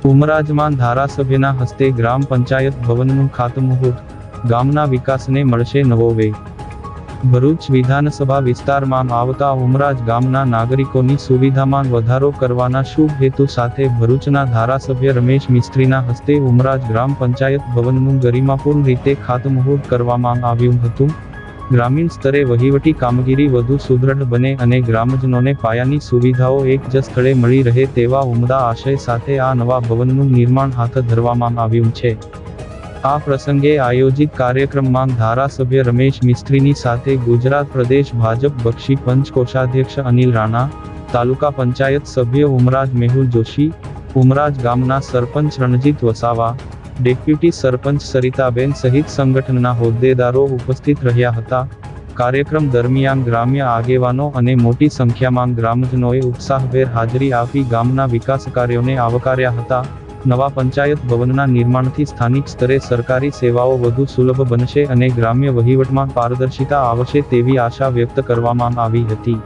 ઉમરાજમાં ધારાસભ્યના હસ્તે ગ્રામ પંચાયત ભવનનું ખાતમુહૂર્ત, ગામના વિકાસને મળશે નવો વેગ। ભરૂચ વિધાનસભા વિસ્તારમાં આવતા ઉમરાજ ગામના નાગરિકોની સુવિધામાં વધારો કરવાના શુભ હેતુ સાથે ભરૂચના ધારાસભ્ય રમેશ મિસ્ત્રીના હસ્તે ઉમરાજ ગ્રામ પંચાયત ભવનનું ગરિમાપૂર્ણ રીતે ખાતમુહૂર્ત કરવામાં આવ્યું હતું। ગ્રામીણ સ્તરે વહીવટી કામગીરી વધુ સુદૃઢ બને અને ગ્રામજનોને પાયાની સુવિધાઓ એક જ સ્થળે મળી રહે તેવા ઉમદા આશય સાથે આ નવા ભવનનું નિર્માણ હાથ ધરવામાં આવ્યું છે। આ પ્રસંગે આયોજિત કાર્યક્રમમાં ધારાસભ્ય રમેશ મિસ્ત્રીની સાથે ગુજરાત પ્રદેશ ભાજપ બક્ષી પંચ કોષાધ્યક્ષ અનિલ રાણા, તાલુકા પંચાયત સભ્ય ઉમરાજ મેહુલ જોશી, ઉમરાજ ગામના સરપંચ રણજીત વસાવા, ડેપ્યુટી સરપંચ સરિતાબેન સહિત સંગઠનના હોદ્દેદારો ઉપસ્થિત રહ્યા હતા। કાર્યક્રમ દરમિયાન ગ્રામ્ય આગેવાનો અને મોટી સંખ્યામાં ગ્રામજનોએ ઉત્સાહભેર હાજરી આપી ગામના વિકાસ કાર્યોને આવકાર્યા હતા। નવા પંચાયત ભવનના નિર્માણથી સ્થાનિક સ્તરે સરકારી સેવાઓ વધુ સુલભ બનશે અને ગ્રામ્ય વહીવટમાં પારદર્શિતા આવશે તેવી આશા વ્યક્ત કરવામાં આવી હતી।